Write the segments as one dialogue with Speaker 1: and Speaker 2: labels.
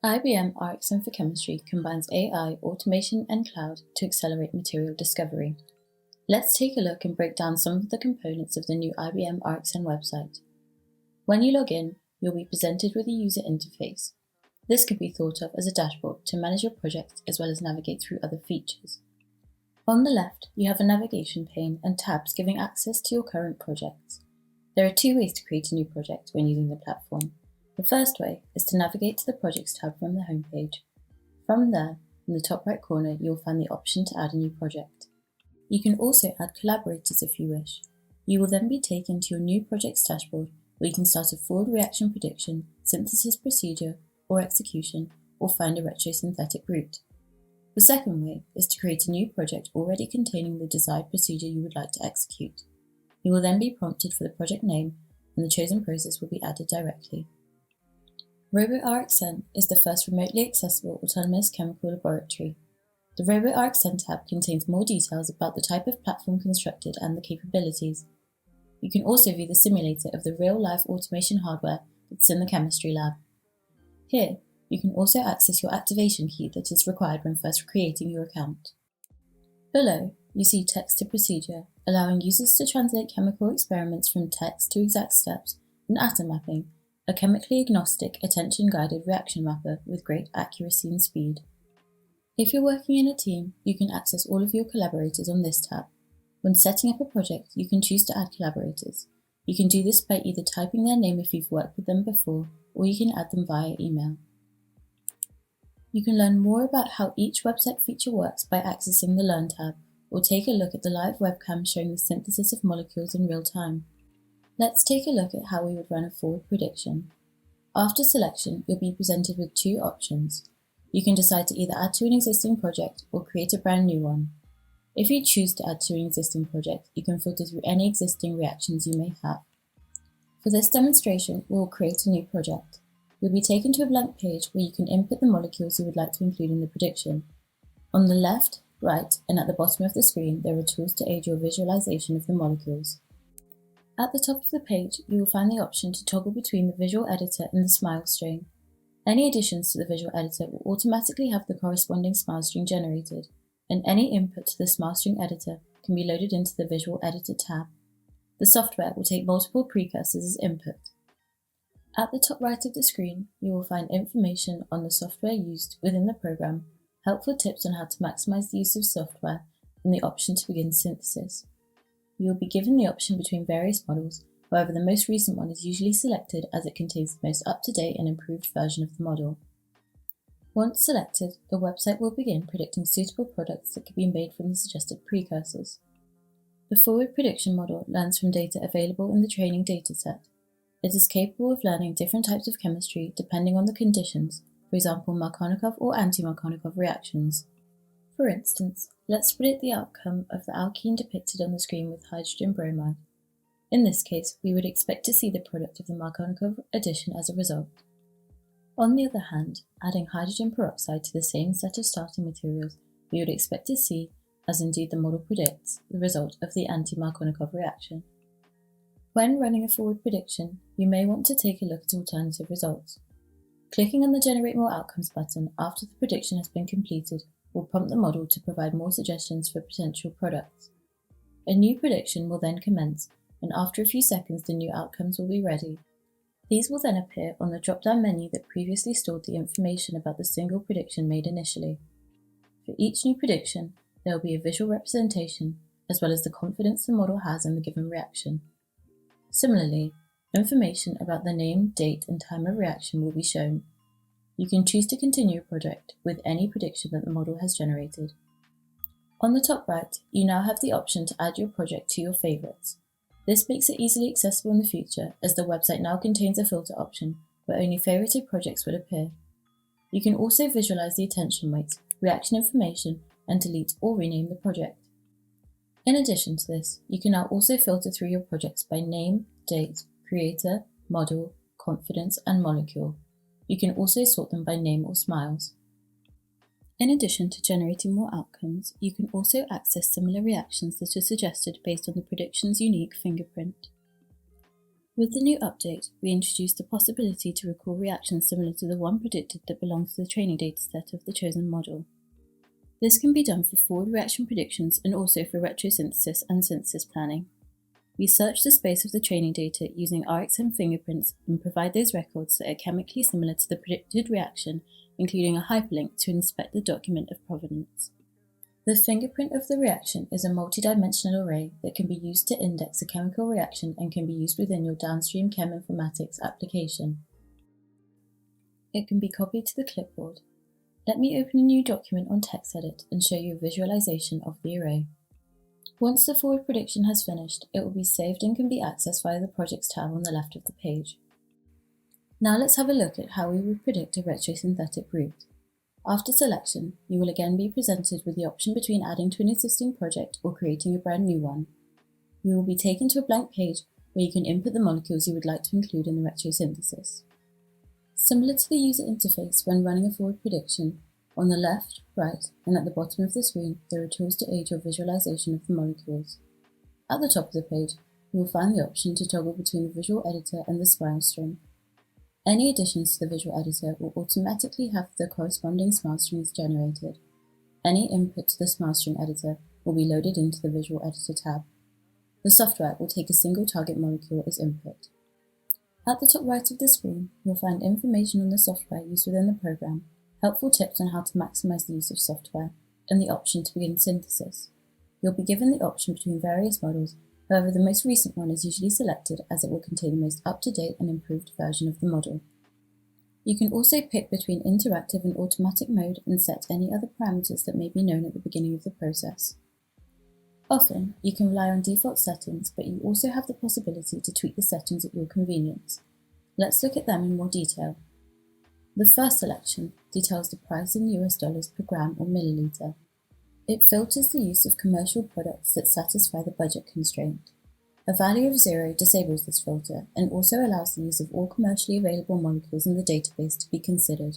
Speaker 1: IBM RXN for Chemistry combines AI, automation, and cloud to accelerate material discovery. Let's take a look and break down some of the components of the new IBM RXN website. When you log in, you'll be presented with a user interface. This can be thought of as a dashboard to manage your project as well as navigate through other features. On the left, you have a navigation pane and tabs giving access to your current projects. There are two ways to create a new project when using the platform. The first way is to navigate to the Projects tab from the home page. From there, in the top right corner, you'll find the option to add a new project. You can also add collaborators if you wish. You will then be taken to your new project's dashboard, where you can start a forward reaction prediction, synthesis procedure, or execution, or find a retrosynthetic route. The second way is to create a new project already containing the desired procedure you would like to execute. You will then be prompted for the project name, and the chosen process will be added directly. RoboRXN is the first remotely accessible autonomous chemical laboratory. The RoboRXN tab contains more details about the type of platform constructed and the capabilities. You can also view the simulator of the real-life automation hardware that's in the chemistry lab. Here, you can also access your activation key that is required when first creating your account. Below, you see text to procedure, allowing users to translate chemical experiments from text to exact steps, and atom mapping, a chemically agnostic, attention-guided reaction mapper with great accuracy and speed. If you're working in a team, you can access all of your collaborators on this tab. When setting up a project, you can choose to add collaborators. You can do this by either typing their name if you've worked with them before, or you can add them via email. You can learn more about how each website feature works by accessing the Learn tab, or take a look at the live webcam showing the synthesis of molecules in real time. Let's take a look at how we would run a forward prediction. After selection, you'll be presented with two options. You can decide to either add to an existing project or create a brand new one. If you choose to add to an existing project, you can filter through any existing reactions you may have. For this demonstration, we will create a new project. You'll be taken to a blank page where you can input the molecules you would like to include in the prediction. On the left, right, and at the bottom of the screen, there are tools to aid your visualization of the molecules. At the top of the page, you will find the option to toggle between the visual editor and the smile string. Any additions to the visual editor will automatically have the corresponding smile string generated, and any input to the smile string editor can be loaded into the visual editor tab. The software will take multiple precursors as input. At the top right of the screen, you will find information on the software used within the program, helpful tips on how to maximize the use of software, and the option to begin synthesis. You will be given the option between various models, however the most recent one is usually selected as it contains the most up-to-date and improved version of the model. Once selected, the website will begin predicting suitable products that can be made from the suggested precursors. The forward prediction model learns from data available in the training dataset. It is capable of learning different types of chemistry depending on the conditions, for example Markovnikov or anti-Markovnikov reactions. For instance, let's predict the outcome of the alkene depicted on the screen with hydrogen bromide. In this case, we would expect to see the product of the Markovnikov addition as a result. On the other hand, adding hydrogen peroxide to the same set of starting materials, we would expect to see, as indeed the model predicts, the result of the anti-Markovnikov reaction. When running a forward prediction, you may want to take a look at alternative results. Clicking on the Generate More Outcomes button after the prediction has been completed will prompt the model to provide more suggestions for potential products. A new prediction will then commence, and after a few seconds the new outcomes will be ready. These will then appear on the drop-down menu that previously stored the information about the single prediction made initially. For each new prediction, there will be a visual representation, as well as the confidence the model has in the given reaction. Similarly, information about the name, date, and time of reaction will be shown. You can choose to continue a project with any prediction that the model has generated. On the top right, you now have the option to add your project to your favorites. This makes it easily accessible in the future, as the website now contains a filter option where only favorited projects would appear. You can also visualize the attention weights, reaction information, and delete or rename the project. In addition to this, you can now also filter through your projects by name, date, creator, model, confidence, and molecule. You can also sort them by name or smiles. In addition to generating more outcomes, you can also access similar reactions that are suggested based on the prediction's unique fingerprint. With the new update, we introduced the possibility to recall reactions similar to the one predicted that belongs to the training dataset of the chosen model. This can be done for forward reaction predictions and also for retrosynthesis and synthesis planning. We search the space of the training data using RXN fingerprints and provide those records that are chemically similar to the predicted reaction, including a hyperlink to inspect the document of provenance. The fingerprint of the reaction is a multidimensional array that can be used to index a chemical reaction and can be used within your downstream cheminformatics application. It can be copied to the clipboard. Let me open a new document on TextEdit and show you a visualization of the array. Once the forward prediction has finished, it will be saved and can be accessed via the Projects tab on the left of the page. Now let's have a look at how we would predict a retrosynthetic route. After selection, you will again be presented with the option between adding to an existing project or creating a brand new one. You will be taken to a blank page where you can input the molecules you would like to include in the retrosynthesis. Similar to the user interface when running a forward prediction, on the left, right, and at the bottom of the screen, there are tools to aid your visualization of the molecules. At the top of the page, you will find the option to toggle between the visual editor and the smile string. Any additions to the visual editor will automatically have the corresponding smile strings generated. Any input to the smile string editor will be loaded into the visual editor tab. The software will take a single target molecule as input. At the top right of the screen, you'll find information on the software used within the program, helpful tips on how to maximize the use of software, and the option to begin synthesis. You'll be given the option between various models. However, the most recent one is usually selected as it will contain the most up-to-date and improved version of the model. You can also pick between interactive and automatic mode and set any other parameters that may be known at the beginning of the process. Often, you can rely on default settings, but you also have the possibility to tweak the settings at your convenience. Let's look at them in more detail. The first selection details the price in US dollars per gram or milliliter. It filters the use of commercial products that satisfy the budget constraint. A value of 0 disables this filter and also allows the use of all commercially available molecules in the database to be considered.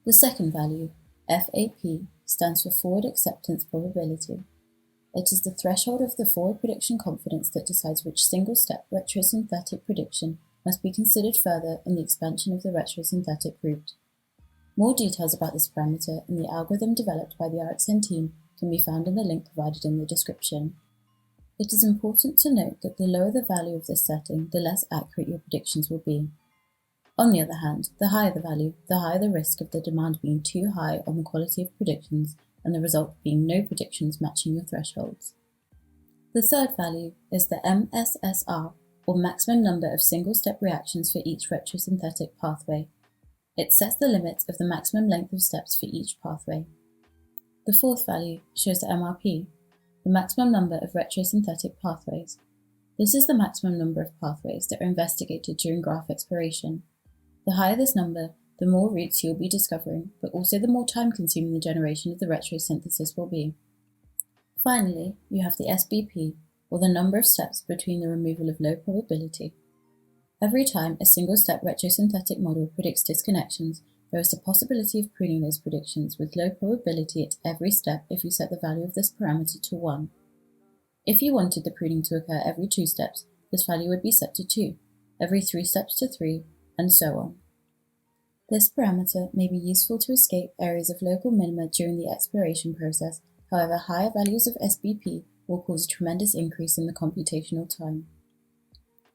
Speaker 1: The second value, FAP, stands for Forward Acceptance Probability. It is the threshold of the forward prediction confidence that decides which single-step retrosynthetic prediction must be considered further in the expansion of the retrosynthetic route. More details about this parameter and the algorithm developed by the RXN team can be found in the link provided in the description. It is important to note that the lower the value of this setting, the less accurate your predictions will be. On the other hand, the higher the value, the higher the risk of the demand being too high on the quality of predictions and the result being no predictions matching your thresholds. The third value is the MSSR, or maximum number of single-step reactions for each retrosynthetic pathway. It sets the limit of the maximum length of steps for each pathway. The fourth value shows the MRP, the maximum number of retrosynthetic pathways. This is the maximum number of pathways that are investigated during graph exploration. The higher this number, the more routes you'll be discovering, but also the more time-consuming the generation of the retrosynthesis will be. Finally, you have the SBP, or the number of steps between the removal of low probability. Every time a single-step retrosynthetic model predicts disconnections, there is the possibility of pruning those predictions with low probability at every step if you set the value of this parameter to 1. If you wanted the pruning to occur every 2 steps, this value would be set to 2, every 3 steps to 3, and so on. This parameter may be useful to escape areas of local minima during the exploration process. However, higher values of SBP will cause a tremendous increase in the computational time.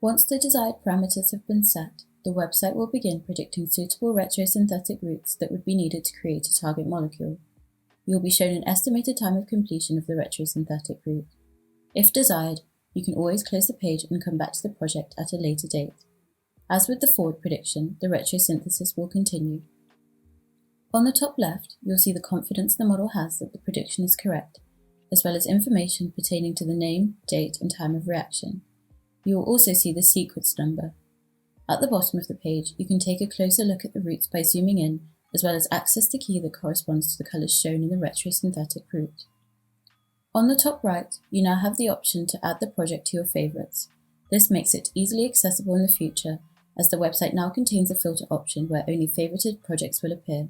Speaker 1: Once the desired parameters have been set, the website will begin predicting suitable retrosynthetic routes that would be needed to create a target molecule. You will be shown an estimated time of completion of the retrosynthetic route. If desired, you can always close the page and come back to the project at a later date. As with the forward prediction, the retrosynthesis will continue. On the top left, you'll see the confidence the model has that the prediction is correct, as well as information pertaining to the name, date, and time of reaction. You will also see the sequence number. At the bottom of the page, you can take a closer look at the routes by zooming in, as well as access the key that corresponds to the colours shown in the retrosynthetic route. On the top right, you now have the option to add the project to your favourites. This makes it easily accessible in the future, as the website now contains a filter option where only favorited projects will appear.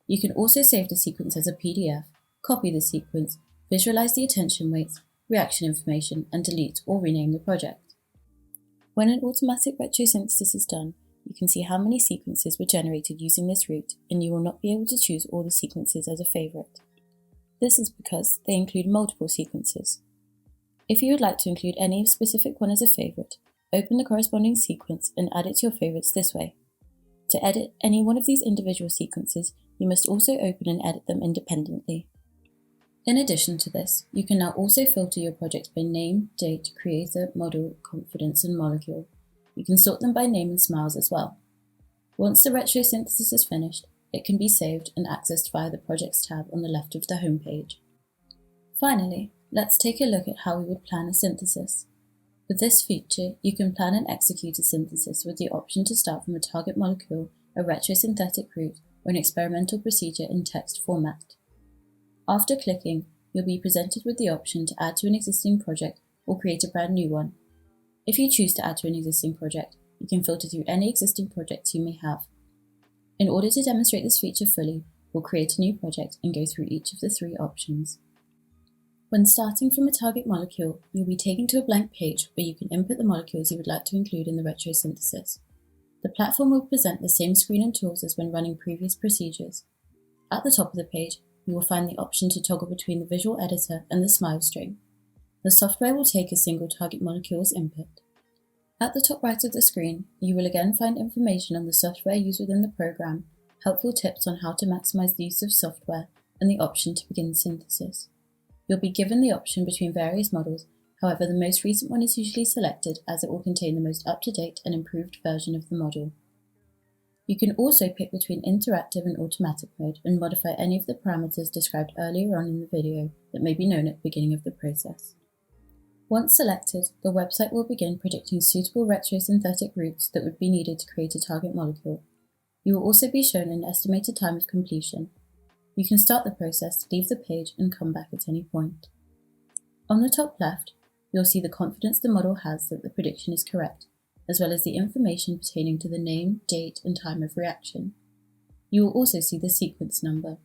Speaker 1: You can also save the sequence as a PDF, copy the sequence, visualize the attention weights, reaction information, and delete or rename the project. When an automatic retrosynthesis is done, you can see how many sequences were generated using this route, and you will not be able to choose all the sequences as a favourite. This is because they include multiple sequences. If you would like to include any specific one as a favourite, open the corresponding sequence and add it to your favourites this way. To edit any one of these individual sequences, you must also open and edit them independently. In addition to this, you can now also filter your project by name, date, creator, model, confidence, and molecule. You can sort them by name and smiles as well. Once the retrosynthesis is finished, it can be saved and accessed via the Projects tab on the left of the home page. Finally, let's take a look at how we would plan a synthesis. With this feature, you can plan and execute a synthesis with the option to start from a target molecule, a retrosynthetic route, or an experimental procedure in text format. After clicking, you'll be presented with the option to add to an existing project or create a brand new one. If you choose to add to an existing project, you can filter through any existing projects you may have. In order to demonstrate this feature fully, we'll create a new project and go through each of the three options. When starting from a target molecule, you'll be taken to a blank page where you can input the molecules you would like to include in the retrosynthesis. The platform will present the same screen and tools as when running previous procedures. At the top of the page, you will find the option to toggle between the visual editor and the smile string. The software will take a single target molecule as input. At the top right of the screen, you will again find information on the software used within the program, helpful tips on how to maximize the use of software, and the option to begin synthesis. You'll be given the option between various models, however the most recent one is usually selected as it will contain the most up-to-date and improved version of the model. You can also pick between interactive and automatic mode and modify any of the parameters described earlier on in the video that may be known at the beginning of the process. Once selected, the website will begin predicting suitable retrosynthetic routes that would be needed to create a target molecule. You will also be shown an estimated time of completion. You can start the process, leave the page, and come back at any point. On the top left, you'll see the confidence the model has that the prediction is correct, as well as the information pertaining to the name, date, and time of reaction. You will also see the sequence number.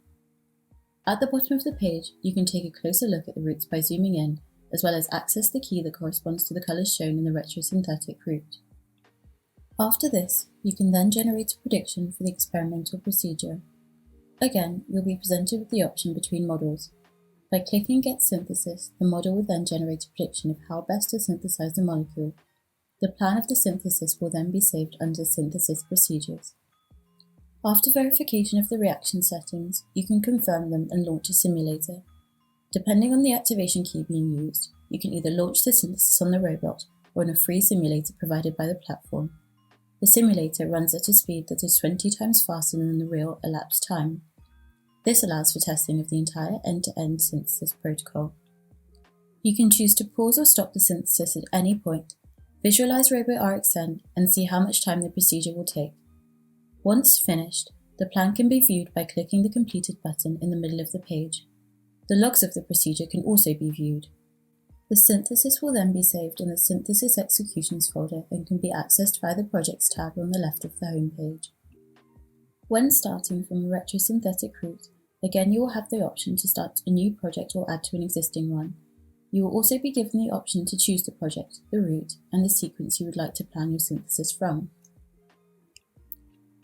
Speaker 1: At the bottom of the page, you can take a closer look at the routes by zooming in, as well as access the key that corresponds to the colours shown in the retrosynthetic route. After this, you can then generate a prediction for the experimental procedure. Again, you'll be presented with the option between models. By clicking Get Synthesis, the model will then generate a prediction of how best to synthesize the molecule. The plan of the synthesis will then be saved under Synthesis Procedures. After verification of the reaction settings, you can confirm them and launch a simulator. Depending on the activation key being used, you can either launch the synthesis on the robot or in a free simulator provided by the platform. The simulator runs at a speed that is 20 times faster than the real elapsed time. This allows for testing of the entire end-to-end synthesis protocol. You can choose to pause or stop the synthesis at any point, visualize RoboRXN, and see how much time the procedure will take. Once finished, the plan can be viewed by clicking the Completed button in the middle of the page. The logs of the procedure can also be viewed. The synthesis will then be saved in the Synthesis Executions folder and can be accessed via the Projects tab on the left of the home page. When starting from a retrosynthetic route, again you will have the option to start a new project or add to an existing one. You will also be given the option to choose the project, the route, and the sequence you would like to plan your synthesis from.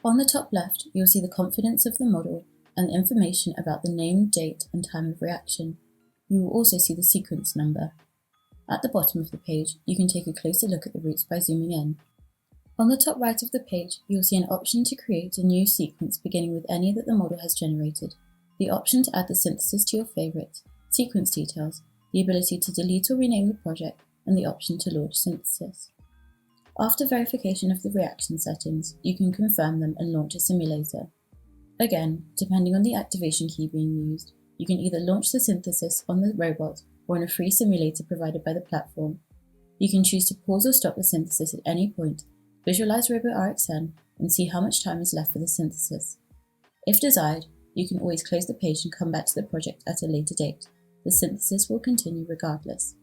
Speaker 1: On the top left, you'll see the confidence of the model and information about the name, date, and time of reaction. You will also see the sequence number. At the bottom of the page, you can take a closer look at the routes by zooming in. On the top right of the page, you'll see an option to create a new sequence beginning with any that the model has generated, the option to add the synthesis to your favourites, sequence details, the ability to delete or rename the project, and the option to launch synthesis. After verification of the reaction settings, you can confirm them and launch a simulator. Again, depending on the activation key being used, you can either launch the synthesis on the robot or in a free simulator provided by the platform. You can choose to pause or stop the synthesis at any point, visualize RoboRXN, and see how much time is left for the synthesis. If desired, you can always close the page and come back to the project at a later date. The synthesis will continue regardless.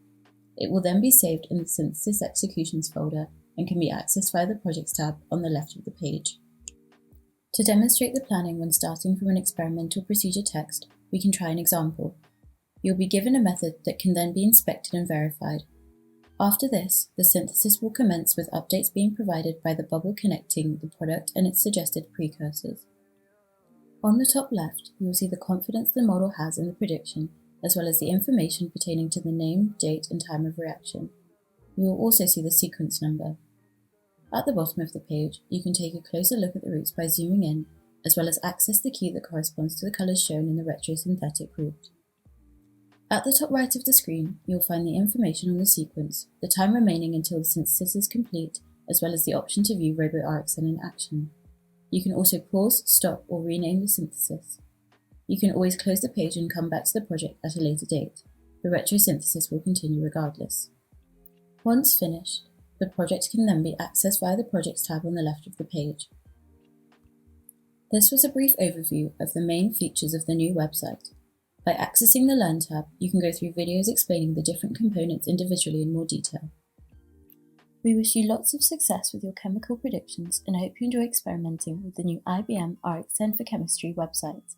Speaker 1: It will then be saved in the Synthesis Executions folder and can be accessed via the Projects tab on the left of the page. To demonstrate the planning when starting from an experimental procedure text, we can try an example. You'll be given a method that can then be inspected and verified. After this, the synthesis will commence with updates being provided by the bubble connecting the product and its suggested precursors. On the top left, you will see the confidence the model has in the prediction, as well as the information pertaining to the name, date, and time of reaction. You will also see the sequence number. At the bottom of the page, you can take a closer look at the routes by zooming in, as well as access the key that corresponds to the colours shown in the retrosynthetic route. At the top right of the screen, you will find the information on the sequence, the time remaining until the synthesis is complete, as well as the option to view RoboRXN in action. You can also pause, stop, or rename the synthesis. You can always close the page and come back to the project at a later date. The retrosynthesis will continue regardless. Once finished, the project can then be accessed via the Projects tab on the left of the page. This was a brief overview of the main features of the new website. By accessing the Learn tab, you can go through videos explaining the different components individually in more detail. We wish you lots of success with your chemical predictions and hope you enjoy experimenting with the new IBM RXN for Chemistry website.